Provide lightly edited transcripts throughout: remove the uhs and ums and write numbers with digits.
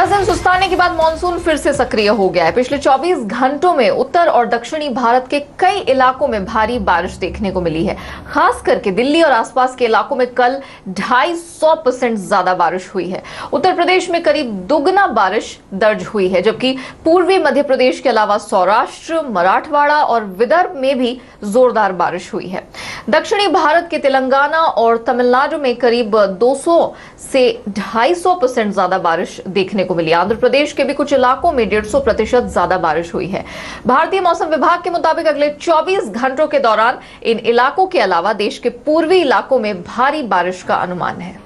10 दिन सुस्ताने के बाद मानसून फिर से सक्रिय हो गया है। पिछले 24 घंटों में उत्तर और दक्षिणी भारत के कई इलाकों में भारी बारिश देखने को मिली है। खास करके दिल्ली और आसपास के इलाकों में कल 250% ज्यादा बारिश हुई है। उत्तर प्रदेश में करीब दोगुना बारिश दर्ज हुई है, जबकि पूर्वी मध्य प्रदेश के अलावा सौराष्ट्र, मराठवाड़ा और विदर्भ में भी जोरदार बारिश हुई है। दक्षिणी भारत के तेलंगाना और तमिलनाडु में करीब 200 से 250% ज्यादा बारिश देखने को मिली। आंध्र प्रदेश के भी कुछ इलाकों में 150% ज्यादा बारिश हुई है। भारतीय मौसम विभाग के मुताबिक अगले 24 घंटों के दौरान इन इलाकों के अलावा देश के पूर्वी इलाकों में भारी बारिश का अनुमान है।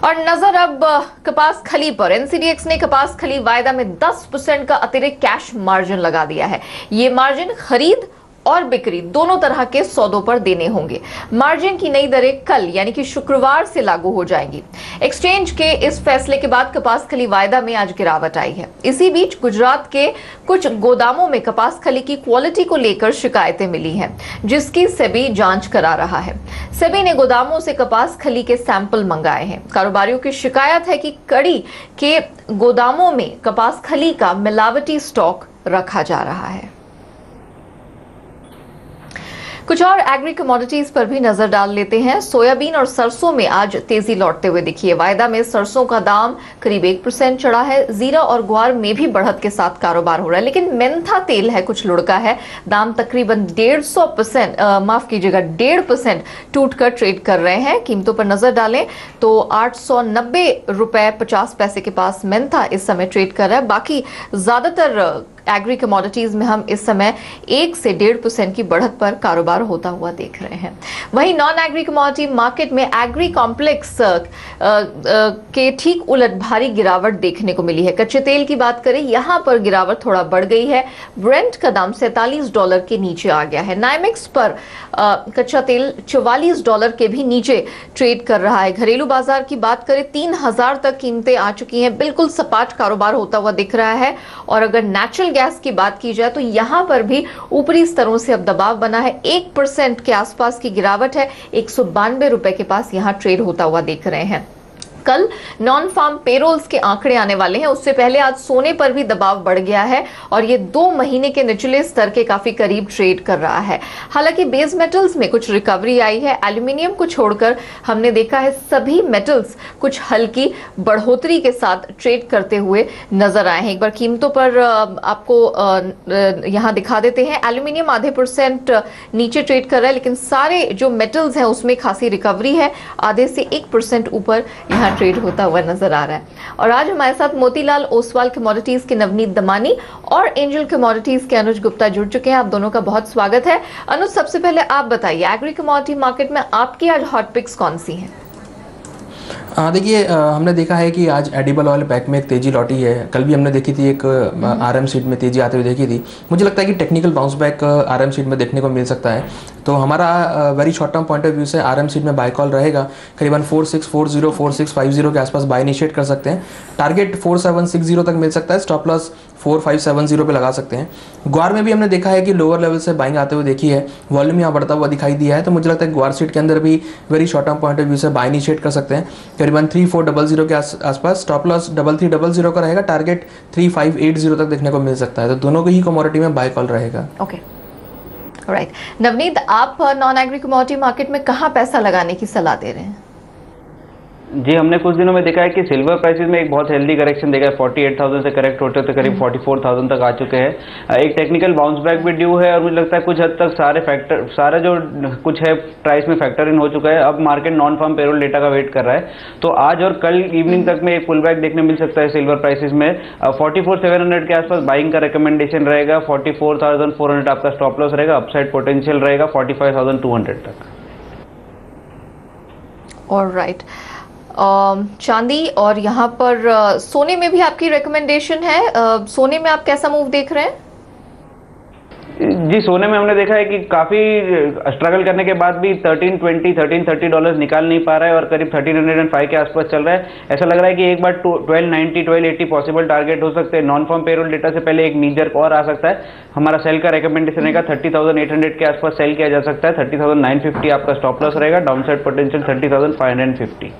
और नजर अब कपास खली पर। एनसीडीएक्स ने कपास खली वायदा में 10% का अतिरिक्त कैश मार्जिन लगा दिया है। ये मार्जिन खरीद और बिक्री दोनों तरह के सौदों पर देने होंगे। मार्जिन की नई दरें कल यानी कि शुक्रवार से लागू हो जाएंगी। एक्सचेंज के इस फैसले के बाद कपास खली वायदा में आज गिरावट आई है। इसी बीच गुजरात के कुछ गोदामों में कपास खली की क्वालिटी को लेकर शिकायतें मिली हैं, जिसकी सेबी जांच करा रहा है। सेबी ने गोदामों से कपास खली के सैंपल मंगाए हैं। कारोबारियों की शिकायत है कि कड़ी के गोदामों में कपास खली का मिलावटी स्टॉक रखा जा रहा है। कुछ और एग्री कमोडिटीज पर भी नजर डाल लेते हैं। सोयाबीन और सरसों में आज तेजी लौटते हुए दिखी है। वायदा में सरसों का दाम करीब 1% चढ़ा है। जीरा और ग्वार में भी बढ़त के साथ कारोबार हो रहा है, लेकिन मेंथा तेल है कुछ लुढ़का है। दाम तकरीबन 1.5% टूटकर ट्रेड कर रहे हैं। कीमतों पर नजर डालें तो 890 रुपए 50 पैसे के पास मेंथा इस समय ट्रेड कर रहा है। बाकी ज्यादातर एग्री कमोडिटीज में हम इस समय 1 से 1.5% की बढ़त पर कारोबार होता हुआ देख रहे हैं। वहीं नॉन एग्री कमोडिटी मार्केट में एग्री कॉम्प्लेक्स के ठीक उलट भारी गिरावट देखने को मिली है। कच्चे तेल की बात करें, यहां पर गिरावट थोड़ा बढ़ गई है। ब्रेंट का दाम $47 के नीचे आ गया है। नाइमेक्स पर कच्चा तेल $44 के भी नीचे ट्रेड कर रहा है। घरेलू बाजार की बात करें, 3000 तक कीमतें आ चुकी हैं। बिल्कुल सपाट कारोबार होता हुआ दिख रहा है। और अगर नेचुरल गैस की बात की जाए तो यहां पर भी ऊपरी स्तरों से अब दबाव बना है। 1% के आसपास की गिरावट है। 192 रुपए के पास यहां ट्रेड होता हुआ देख रहे हैं। कल नॉन फार्म पेरोल्स के आंकड़े आने वाले हैं। उससे पहले आज सोने पर भी दबाव बढ़ गया है और ये 2 महीने के निचले स्तर के काफी करीब ट्रेड कर रहा है। हालांकि बेस मेटल्स में कुछ रिकवरी आई है। एल्यूमिनियम को छोड़कर हमने देखा है सभी मेटल्स कुछ हल्की बढ़ोतरी के साथ ट्रेड करते हुए नजर आए हैं। एक बार कीमतों पर आपको यहां दिखा देते हैं। एल्यूमिनियम आधे % नीचे ट्रेड कर रहा है, लेकिन सारे जो मेटल्स हैं उसमें खासी रिकवरी है। आधे से 1% ऊपर यहां ट्रेड होता हुआ नजर आ रहा है। और आज हमारे साथ मोतीलाल ओसवाल कमोडिटीज के नवनीत दमानी और एंजल कमोडिटीज के अनुज गुप्ता जुड़ चुके हैं। आप दोनों का बहुत स्वागत है। अनुज, सबसे पहले आप बताइए, एग्री कमोडिटी मार्केट में आपकी आज हॉट पिक्स कौन सी हैं? देखिए, हमने देखा है कि आज एडिबल ऑयल पैक में एक तेजी लौटी है। कल भी हमने देखी थी, एक आरएम सीट में तेजी आते हुए देखी थी। मुझे लगता है कि technical bounce back RM seat में देखने को मिल सकता है। तो हमारा very short term point of view से आरएम सीट में बाय कॉल रहेगा। करीबन 4640 4650 के आसपास बाय इनिशिएट कर सकते हैं। टारगेट 4760 तक मिल सकता है। स्टॉप लॉस 4570 पे लगा सकते हैं। ग्वार में भी हमने देखा है कि लोअर लेवल से बाइंग आते हुए देखी है। वॉल्यूम यहाँ बढ़ता हुआ दिखाई दिया है। तो मुझे लगता है ग्वार सीट के अंदर भी very short term point of view से बाय इनिशिएट कर सकते हैं। करीबन 3400 के आसपास। स्टॉप लॉस 3300 का रहेगा। टारगेट 3580 तक देखने को मिल सकता है। तो दोनों की ही कमोडिटी में बाय कॉल रहेगा। Okay, right. नवनीत, आप नॉन एग्री कमोडिटी मार्केट में कहाँ पैसा लगाने की सलाह दे रहे हैं? जी, हमने कुछ दिनों में देखा है कि सिल्वर प्राइसेस में एक बहुत हेल्दी करेक्शन देखा है। 48,000 से करेक्ट होते तो करीब 44,000 तक आ चुके हैं। एक टेक्निकल बाउंस बैक भी ड्यू है और मुझे लगता है कुछ हद तक सारा जो कुछ है प्राइस में फैक्टर इन हो चुका है। अब market non farm payroll data का वेट कर रहा है। तो आज और कल इवनिंग तक में एक पुल बैक देखने मिल सकता है सिल्वर प्राइसेस में। 44,700 के आसपास बाइंग का रिकमेंडेशन रहेगा। 44,400 आपका स्टॉप लॉस रहेगा। अपसाइड पोटेंशियल रहेगा 45,200 तक। ऑलराइट। चांदी और यहाँ पर सोने में भी आपकी रिकमेंडेशन है। सोने में आप कैसा मूव देख रहे हैं? जी, सोने में हमने देखा है कि काफ़ी स्ट्रगल करने के बाद भी $1330 निकाल नहीं पा रहा है और करीब 1305 के आसपास चल रहा है। ऐसा लग रहा है कि एक बार 1290 1280 पॉसिबल टारगेट हो सकते हैं। नॉन फॉर्म पेरोल डेटा से पहले एक नीजर और आ सकता है। हमारा सेल का रिकमेंडेशन रहेगा 30,800 के आसपास सेल किया जा सकता है। 30,950 आपका स्टॉप लॉस रहेगा। Down side potential 30,550।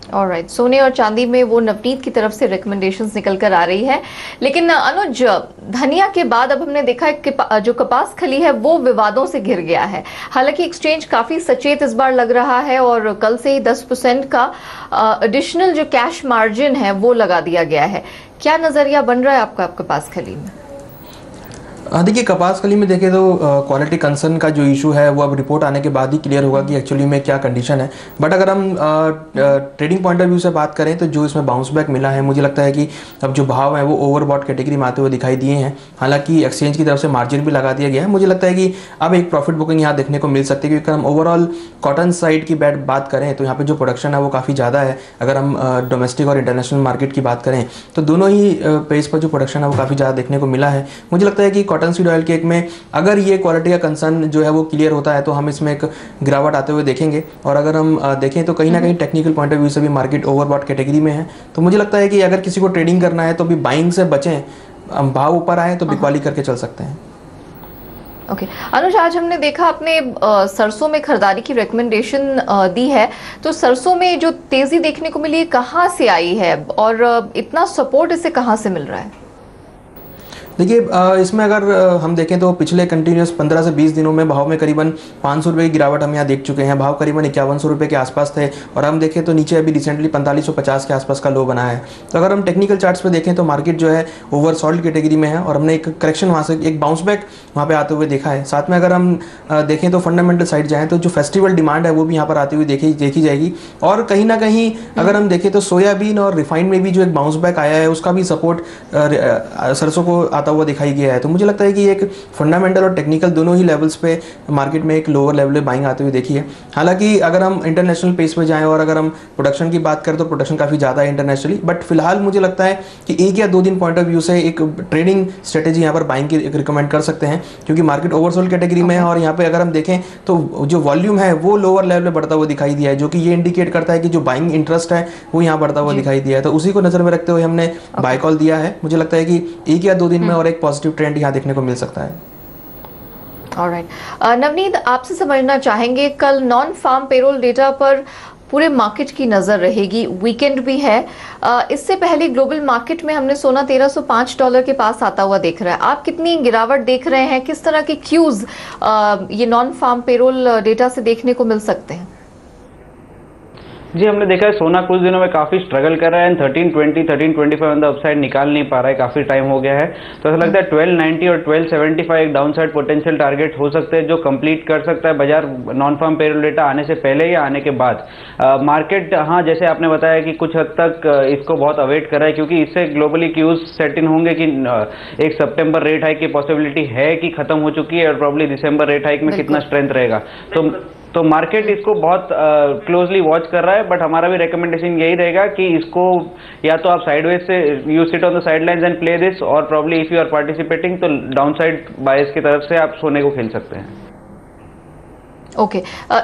ऑलराइट, सोने और चांदी में वो नवनीत की तरफ से रिकमेंडेशंस निकल कर आ रही है। लेकिन अनुज, धनिया के बाद अब हमने देखा है कि जो कपास खली है वो विवादों से घिर गया है। हालांकि एक्सचेंज काफी सचेत इस बार लग रहा है और कल से ही 10% का एडिशनल जो कैश मार्जिन है वो लगा दिया गया है। क्या नजरिया बन रहा है आपका कपास खली में? देखिए, कपास कली में देखें तो क्वालिटी कंसर्न का जो इशू है वो अब रिपोर्ट आने के बाद ही क्लियर होगा कि एक्चुअली में क्या कंडीशन है। बट अगर हम ट्रेडिंग पॉइंट ऑफ व्यू से बात करें तो जो इसमें बाउंस बैक मिला है, मुझे लगता है कि अब जो भाव है वो ओवरबॉट कैटेगरी में आते हुए दिखाई दिए हैं। हालांकि एक्सचेंज की तरफ से मार्जिन भी लगा दिया गया है। मुझे लगता है कि अब एक प्रॉफिट बुकिंग यहाँ देखने को मिल सकती है, क्योंकि हम ओवरऑल कॉटन साइड की बात करें तो यहाँ पे जो प्रोडक्शन है वो काफ़ी ज़्यादा है। अगर हम डोमेस्टिक और इंटरनेशनल मार्केट की बात करें तो दोनों ही पेज पर जो प्रोडक्शन है वो काफ़ी ज़्यादा देखने को मिला है। मुझे लगता है कि कॉटन सीड ऑयल केक में अगर ये क्वालिटी का कंसर्न जो है वो क्लियर होता है तो हम इसमें एक गिरावट आते हुए देखेंगे। और अगर हम देखें तो कहीं ना कहीं टेक्निकल पॉइंट ऑफ व्यू से भी मार्केट ओवरबॉट कैटेगरी में है। तो मुझे लगता है कि अगर किसी को ट्रेडिंग करना है तो भी बाइंग से बचें, भाव ऊपर आए तो बिकवाली करके चल सकते हैं। ओके अनुज, आज हमने देखा आपने सरसों में खरीदारी की रिकमेंडेशन दी है, तो सरसों में जो तेजी देखने को मिली है कहाँ से आई है और इतना सपोर्ट इसे कहाँ से मिल रहा है? देखिए, इसमें अगर हम देखें तो पिछले कंटिन्यूस 15 से 20 दिनों में भाव में करीबन 500 रुपये की गिरावट हम यहाँ देख चुके हैं। भाव करीबन 5100 रुपये के आसपास थे और हम देखें तो नीचे अभी रिसेंटली 4550 के आसपास का लो बना है। तो अगर हम टेक्निकल चार्ट्स पे देखें तो मार्केट जो है ओवरसोल्ड कैटेगरी में है और हमने एक करेक्शन वहाँ से एक बाउंस बैक वहाँ पे आते हुए देखा है। साथ में अगर हम देखें तो फंडामेंटल साइड जाएँ तो जो फेस्टिवल डिमांड है वो भी यहाँ पर आती हुई देखी जाएगी। और कहीं ना कहीं अगर हम देखें तो सोयाबीन और रिफाइंड में भी जो एक बाउंस बैक आया है उसका भी सपोर्ट सरसों को आता हुआ दिखाई गया है। तो मुझे लगता है कि एक फंडामेंटल और टेक्निकल दोनों ही लेवल्स पे मार्केट में एक लोअर लेवल पे बाइंग आते हुए देखी है। हालांकि अगर हम इंटरनेशनल पेस पे जाएं और अगर हम प्रोडक्शन की बात करें तो प्रोडक्शन काफ़ी ज़्यादा है इंटरनेशनली। बट फिलहाल मुझे लगता है कि 1 या 2 दिन पॉइंट ऑफ व्यू से एक ट्रेडिंग स्ट्रेटेजी यहाँ पर बाइंग की रिकमेंड कर सकते हैं, क्योंकि मार्केट ओवरसोल्ड कैटेगरी में है। और यहाँ पे अगर हम देखें तो जो वॉल्यूम है वो लोअर लेवल पे बढ़ता हुआ दिखाई दिया है, जो कि ये इंडिकेट करता है कि जो बाइंग इंटरेस्ट है वो यहाँ बढ़ता हुआ दिखाई दिया है। तो उसी को नजर में रखते हुए हमने बाय कॉल दिया है। मुझे लगता है कि 1 या 2 दिन में और एक पॉजिटिव ट्रेंड यहाँ देखने को मिल सकता है। ऑलराइट, नवनीत, आपसे समझना चाहेंगे, कल नॉन फार्म पेरोल डेटा पर पूरे मार्केट की नजर रहेगी, वीकेंड भी है। इससे पहले ग्लोबल मार्केट में हमने सोना $1305 के पास आता हुआ देख रहा है। आप कितनी गिरावट देख रहे हैं? किस तरह के क्यूज ये नॉन फार्म पेरोल डेटा से देखने को मिल सकते हैं? जी, हमने देखा है सोना कुछ दिनों में काफी स्ट्रगल कर रहा है। 1320 1325 ऑन द अपसाइड निकाल नहीं पा रहा है, काफी टाइम हो गया है। तो ऐसा लगता है 1290 और 1275 एक डाउनसाइड पोटेंशियल टारगेट हो सकते हैं जो कंप्लीट कर सकता है बाजार नॉन फार्म पेरोल डेटा आने से पहले या आने के बाद। मार्केट, हाँ, जैसे आपने बताया कि कुछ हद तक इसको बहुत अवेट कर रहा है, क्योंकि इससे ग्लोबली क्यूज सेट इन होंगे कि एक सितंबर रेट हाइक की पॉसिबिलिटी है कि खत्म हो चुकी है और प्रॉब्ली दिसंबर रेट हाइक में कितना स्ट्रेंथ रहेगा। तो मार्केट इसको बहुत क्लोजली वॉच कर रहा है। बट हमारा भी रिकमेंडेशन यही रहेगा कि इसको या तो आप साइडवेज से you sit on the sidelines and play this, और probably if you are participating तो डाउनसाइड बायस की तरफ से आप सोने को खेल सकते हैं। ओके,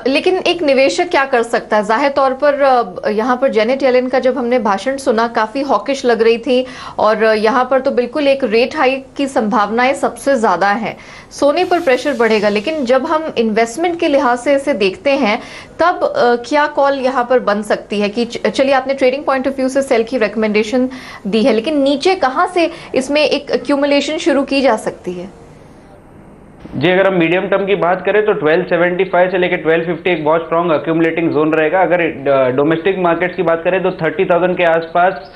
लेकिन एक निवेशक क्या कर सकता है? जाहिर तौर पर यहाँ पर जेनेट येलेन का जब हमने भाषण सुना काफी हॉकिश लग रही थी और यहाँ पर तो बिल्कुल एक रेट हाइक की संभावनाएं सबसे ज्यादा है, सोने पर प्रेशर बढ़ेगा। लेकिन जब हम इन्वेस्टमेंट के लिहाज से इसे देखते हैं तब क्या कॉल यहाँ पर बन सकती है कि चलिए आपने ट्रेडिंग पॉइंट ऑफ व्यू से सेल की रिकमेंडेशन दी है, लेकिन नीचे कहाँ से इसमें एक एक्यूमुलेशन शुरू की जा सकती है? जी, अगर हम मीडियम टर्म की बात करें तो 1275 से लेकर 1250 एक बहुत स्ट्रॉन्ग अक्यूमुलेटिंग जोन रहेगा। अगर डोमेस्टिक मार्केट्स की बात करें तो 30,000 के आसपास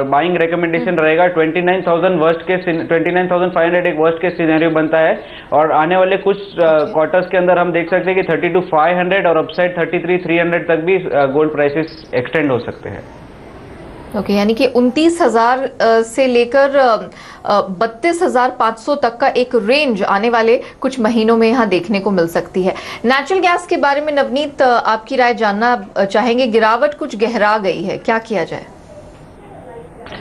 बाइंग रिकमेंडेशन रहेगा। 29,000 वर्स्ट के 29,500 एक वर्स्ट के सिनेरियो बनता है। और आने वाले कुछ क्वार्टर्स के अंदर हम देख सकते हैं कि 32,500 और अपसाइड 33,300 तक भी गोल्ड प्राइसेस एक्सटेंड हो सकते हैं। ओके, यानी कि 29,000 से लेकर 32,500 तक का एक रेंज आने वाले कुछ महीनों में यहाँ देखने को मिल सकती है। नेचुरल गैस के बारे में नवनीत आपकी राय जानना चाहेंगे, गिरावट कुछ गहरा गई है, क्या किया जाए?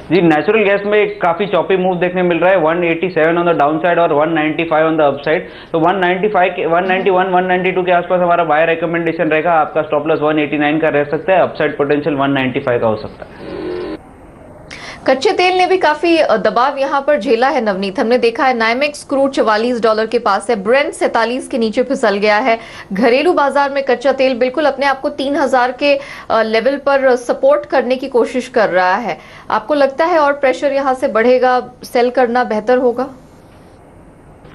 जी, नेचुरल गैस में एक काफी चॉपी मूव देखने मिल रहा है। 187 ऑन द डाउनसाइड और 195 ऑन द अपसाइड। तो 191, 192 के आसपास हमारा बाय रिकमेंडेशन रहेगा। आपका स्टॉप लॉस 189 का रह सकता है, अपसाइड पोटेंशियल 195 का हो सकता है। कच्चे तेल ने भी काफी दबाव यहां पर झेला है नवनीत। हमने देखा है नाइमेक्स क्रूड $44 के पास है, ब्रेंट 47 के नीचे फिसल गया है। घरेलू बाजार में कच्चा तेल बिल्कुल अपने आप को 3000 के लेवल पर सपोर्ट करने की कोशिश कर रहा है। आपको लगता है और प्रेशर यहां से बढ़ेगा, सेल करना बेहतर होगा?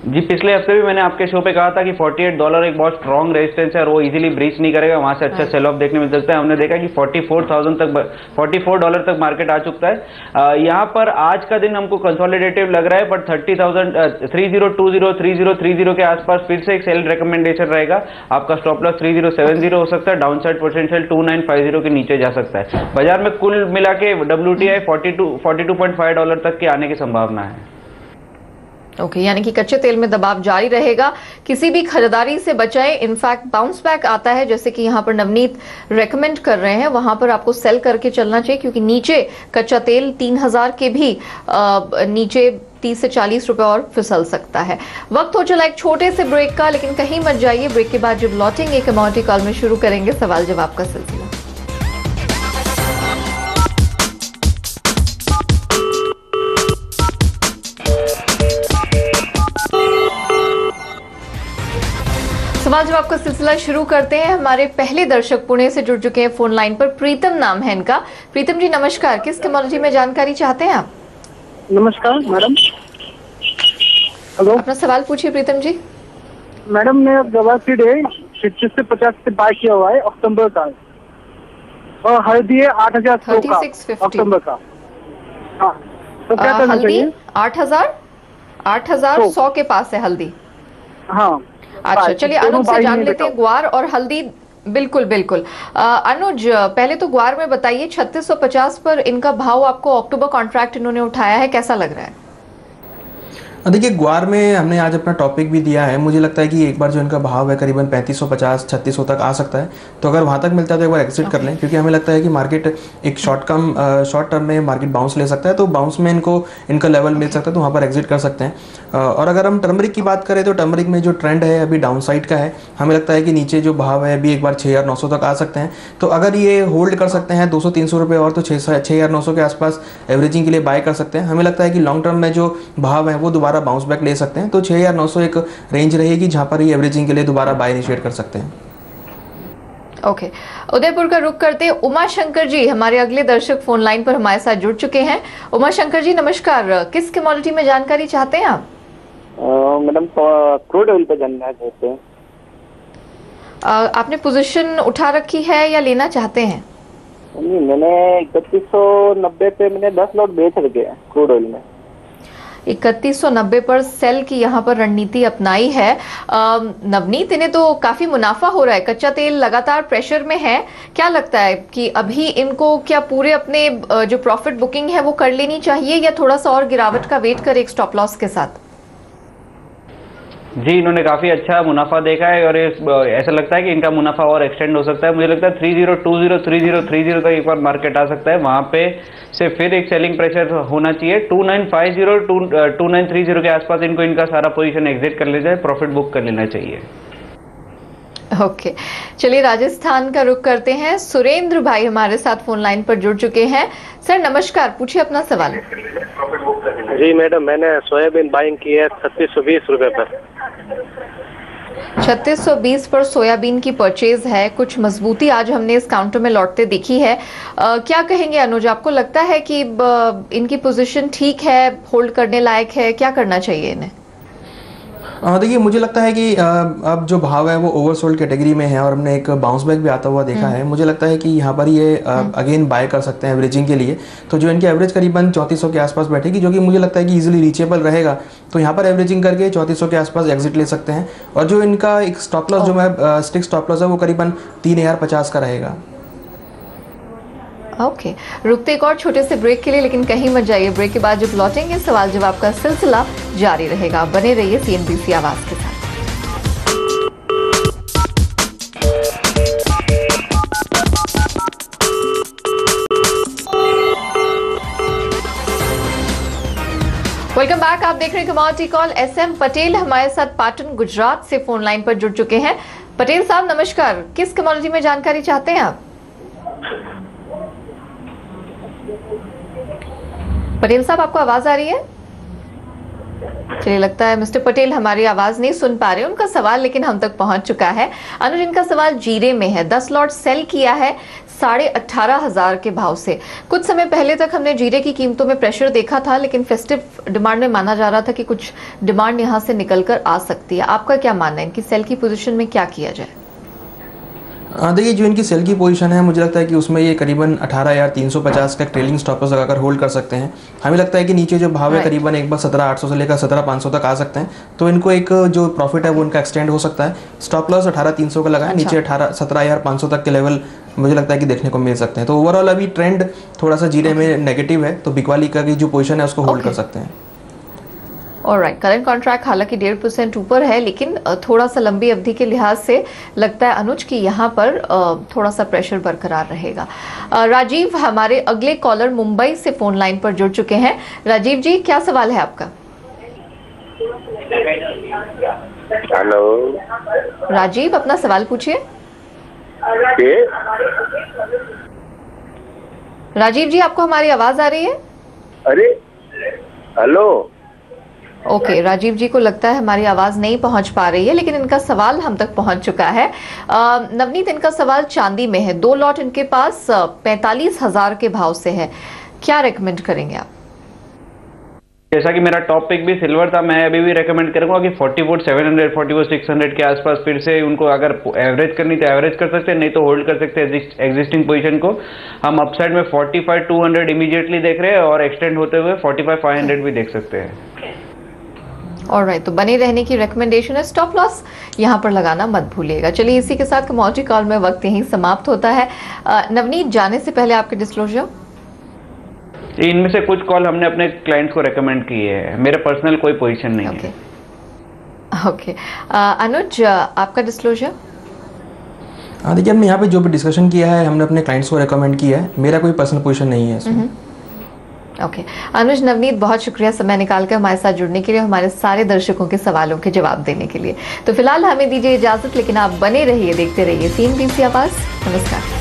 जी, पिछले हफ्ते भी मैंने आपके शो पे कहा था कि $48 एक बहुत स्ट्रॉन्ग रेजिस्टेंस है और वो इजीली ब्रीच नहीं करेगा, वहां से अच्छा सेल ऑफ देखने मिल सकता है। हमने देखा कि $44 तक मार्केट आ चुका है। यहाँ पर आज का दिन हमको कंसोलिडेटिव लग रहा है, बट 30,020 के आसपास फिर से एक सेल रिकमेंडेशन रहेगा। आपका स्टॉप लॉस 3070 हो सकता है, डाउन साइड पोटेंशियल 2950 के नीचे जा सकता है। बाजार में कुल मिला के WTI $42.5 तक के आने की संभावना है। ओके, यानी कि कच्चे तेल में दबाव जारी रहेगा, किसी भी खरीदारी से बचाएं। इनफैक्ट बाउंस बैक आता है, जैसे कि यहाँ पर नवनीत रेकमेंड कर रहे हैं, वहां पर आपको सेल करके चलना चाहिए, क्योंकि नीचे कच्चा तेल 3000 के भी नीचे 30 से 40 रुपए और फिसल सकता है। वक्त हो चला एक छोटे से ब्रेक का, लेकिन कहीं मत जाइए। ब्रेक के बाद जब लौटेंगे कमोडिटी कॉल में शुरू करेंगे सवाल जवाब का सिलसिला। सवाल जवाब का सिलसिला शुरू करते हैं। हमारे पहले दर्शक पुणे से जुड़ चुके हैं फोन लाइन पर। प्रीतम नाम है इनका। प्रीतम जी नमस्कार, किस कमोडिटी में जानकारी चाहते हैं आप? नमस्कार मैडम। हेलो, अपना सवाल पूछिए प्रीतम जी। मैडम मैं गवा सीड है 25 से 50 से बाय किया हुआ है अक्टूबर का, और हल्दी है 8100 का 3650 अक्टूबर का। हाँ, तो क्या करना हल्दी चाहिए? 8100 के पास है हल्दी। हाँ, अच्छा, चलिए दोनों अनुज से बाई जान में लेते हैं बताओ। ग्वार और हल्दी। बिल्कुल बिल्कुल। अनुज, पहले तो ग्वार में बताइए, 3650 पर इनका भाव आपको अक्टूबर कॉन्ट्रैक्ट इन्होंने उठाया है, कैसा लग रहा है? देखिए, ग्वार में हमने आज अपना टॉपिक भी दिया है। मुझे लगता है कि एक बार जो इनका भाव है करीबन 3550-3600 तक आ सकता है, तो अगर वहाँ तक मिलता है तो एक बार एग्जिट कर लें, क्योंकि हमें लगता है कि मार्केट एक शॉर्ट टर्म में मार्केट बाउंस ले सकता है, तो बाउंस में इनका लेवल मिल सकता है, तो वहाँ पर एग्जिट कर सकते हैं। और अगर हम टर्मरिक की बात करें तो टर्मरिक में जो ट्रेंड है अभी डाउन साइड का है। हमें लगता है कि नीचे जो भाव है अभी एक बार 6900 तक आ सकते हैं, तो अगर ये होल्ड कर सकते हैं 200-300 रुपये और, तो 6900 के आसपास एवरेजिंग के लिए बाय कर सकते हैं। हमें लगता है कि लॉन्ग टर्म में जो भाव है वो दोबारा बाउंस बैक ले सकते हैं, तो 6900 एक रेंज रहेगी जहां पर ये एवरेजिंग के लिए दोबारा बाय इनिशिएट कर सकते हैं। ओके, उदयपुर का रुख करते हैं। उमा शंकर जी हमारे अगले दर्शक फोन लाइन पर हमारे साथ जुड़ चुके हैं। उमा शंकर जी नमस्कार, किस कमोडिटी में जानकारी चाहते हैं आप? मैडम क्रूड ऑयल पे जानना चाहते हैं। आपने पोजीशन उठा रखी है या लेना चाहते हैं? नहीं, मैंने 3190 पे मैंने 10 लॉट बेच रखे हैं क्रूड ऑयल में। 3190 पर सेल की यहाँ पर रणनीति अपनाई है नवनीत। इन्हें तो काफी मुनाफा हो रहा है, कच्चा तेल लगातार प्रेशर में है। क्या लगता है कि अभी इनको क्या पूरे अपने जो प्रॉफिट बुकिंग है वो कर लेनी चाहिए, या थोड़ा सा और गिरावट का वेट कर एक स्टॉप लॉस के साथ? जी, इन्होंने काफी अच्छा मुनाफा देखा है और ऐसा लगता है कि इनका मुनाफा और एक्सटेंड हो सकता है। मुझे लगता है 3020 तक एक बार मार्केट आ सकता है, वहां पे से फिर एक सेलिंग प्रेशर होना चाहिए। 2950-2930 के आसपास इनको इनका सारा पोजीशन एग्जिट कर लेना चाहिए, प्रॉफिट बुक कर लेना चाहिए। ओके, चलिए राजस्थान का रुख करते हैं। सुरेंद्र भाई हमारे साथ फोन लाइन पर जुड़ चुके हैं। सर नमस्कार, पूछिए अपना सवाल। जी मैडम, मैंने सोयाबीन बाइंग की है 3620 रुपए पर। 3620 पर सोयाबीन की परचेज है। कुछ मजबूती आज हमने इस काउंटर में लौटते देखी है। क्या कहेंगे अनुज, आपको लगता है कि इनकी पोजीशन ठीक है, होल्ड करने लायक है, क्या करना चाहिए इन्हें? देखिए, मुझे लगता है कि अब जो भाव है वो ओवरसोल्ड कैटेगरी में है और हमने एक बाउंस बैक भी आता हुआ देखा है। मुझे लगता है कि यहाँ पर ये अगेन बाय कर सकते हैं एवरेजिंग के लिए। तो जो इनकी एवरेज करीबन 3400 के आसपास बैठेगी, जो कि मुझे लगता है कि इजीली रीचेबल रहेगा, तो यहाँ पर एवरेजिंग करके 3400 के आसपास एग्जिट ले सकते हैं। और जो इनका एक स्टॉप लॉस जो मैं स्टिक स्टॉप लॉस है वो करीबन 3050 का रहेगा। ओके, रुकते एक और छोटे से ब्रेक के लिए, लेकिन कहीं मत जाइए। ब्रेक के बाद जब लौटेंगे सवाल जवाब का सिलसिला जारी रहेगा। बने रहिए CNBC आवाज के साथ। वेलकम बैक, आप देख रहे हैं कमोडिटी कॉल। SM पटेल हमारे साथ पाटन गुजरात से फोन लाइन पर जुड़ चुके हैं। पटेल साहब नमस्कार, किस कमोडिटी में जानकारी चाहते हैं आप? पटेल साहब, आपको आवाज आ रही है? चलिए, लगता है मिस्टर पटेल हमारी आवाज नहीं सुन पा रहे। उनका सवाल लेकिन हम तक पहुंच चुका है। अनुज, इनका सवाल जीरे में है। 10 लॉट सेल किया है 18,500 के भाव से। कुछ समय पहले तक हमने जीरे की कीमतों में प्रेशर देखा था, लेकिन फेस्टिव डिमांड में माना जा रहा था कि कुछ डिमांड यहां से निकल कर आ सकती है। आपका क्या मानना है कि सेल की पोजीशन में क्या किया जाए? देखिए, जो इनकी सेल की पोजीशन है, मुझे लगता है कि उसमें ये करीबन 18,350 का ट्रेलिंग स्टॉप लॉस लगाकर होल्ड कर सकते हैं। हमें लगता है कि नीचे जो भाव है करीबन एक बार 17,800 से लेकर 17,500 तक आ सकते हैं, तो इनको एक जो प्रॉफिट है वो उनका एक्सटेंड हो सकता है। स्टॉप लॉस 18,300 का लगाया, नीचे 17,500 तक के लेवल मुझे लगता है कि देखने को मिल सकते हैं। तो ओवरऑल अभी ट्रेंड थोड़ा सा जीरे में नेगेटिव है, तो बिकवाली का की जो पोजीशन है उसको होल्ड कर सकते हैं। ऑलराइट, करंट कॉन्ट्रैक्ट हालांकि 1.5% ऊपर है, लेकिन थोड़ा सा लंबी अवधि के लिहाज से लगता है अनुज की यहाँ पर थोड़ा सा प्रेशर बरकरार रहेगा। राजीव हमारे अगले कॉलर मुंबई से फोन लाइन पर जुड़ चुके हैं। राजीव जी, क्या सवाल है आपका? हेलो राजीव, अपना सवाल पूछिए। राजीव जी, आपको हमारी आवाज आ रही है? अरे हेलो। ओके, राजीव जी को लगता है हमारी आवाज नहीं पहुंच पा रही है, लेकिन इनका सवाल हम तक पहुंच चुका है। नवनीत, इनका सवाल चांदी में है। 2 लॉट इनके पास 45,000 के भाव से है। क्या रेकमेंड करेंगे आप? जैसा कि मेरा टॉप पिक भी सिल्वर था, मैं अभी भी रेकमेंड करूंगा कि 44 700 44 600 के आसपास फिर से उनको अगर एवरेज करनी तो एवरेज कर सकते हैं, नहीं तो होल्ड कर सकते हैं एग्जिस्टिंग पोजीशन को। हम अपसाइड में 45 200 इमीडिएटली देख रहे हैं और एक्सटेंड होते हुए 45 500 भी देख सकते हैं। ऑलराइट, तो बने रहने की रिकमेंडेशन है। स्टॉप लॉस यहाँ पर लगाना मत भूलिएगा। चलिए, इसी के साथ कमोडिटी कॉल में वक्त यहीं समाप्त होता है। नवनीत, जाने से पहले आपके डिस्क्लोजर। इनमें से कुछ कॉल हमने अपने क्लाइंट्स को रेकमेंड किए हैं, मेरा पर्सनल कोई पोजीशन नहीं है। ओके, अनुज, आपका डिस्क्लोजर। देखिए, हमने यहाँ पे जो भी डिस्कशन किया है हमने अपने क्लाइंट्स को रेकमेंड किया है, मेरा कोई पर्सनल पोजीशन नहीं है इसमें। ओके, अनुज, नवनीत, बहुत शुक्रिया समय निकाल कर हमारे साथ जुड़ने के लिए, हमारे सारे दर्शकों के सवालों के जवाब देने के लिए। तो फिलहाल हमें दीजिए इजाजत, लेकिन आप बने रहिए, देखते रहिए CNBC आवाज। नमस्कार।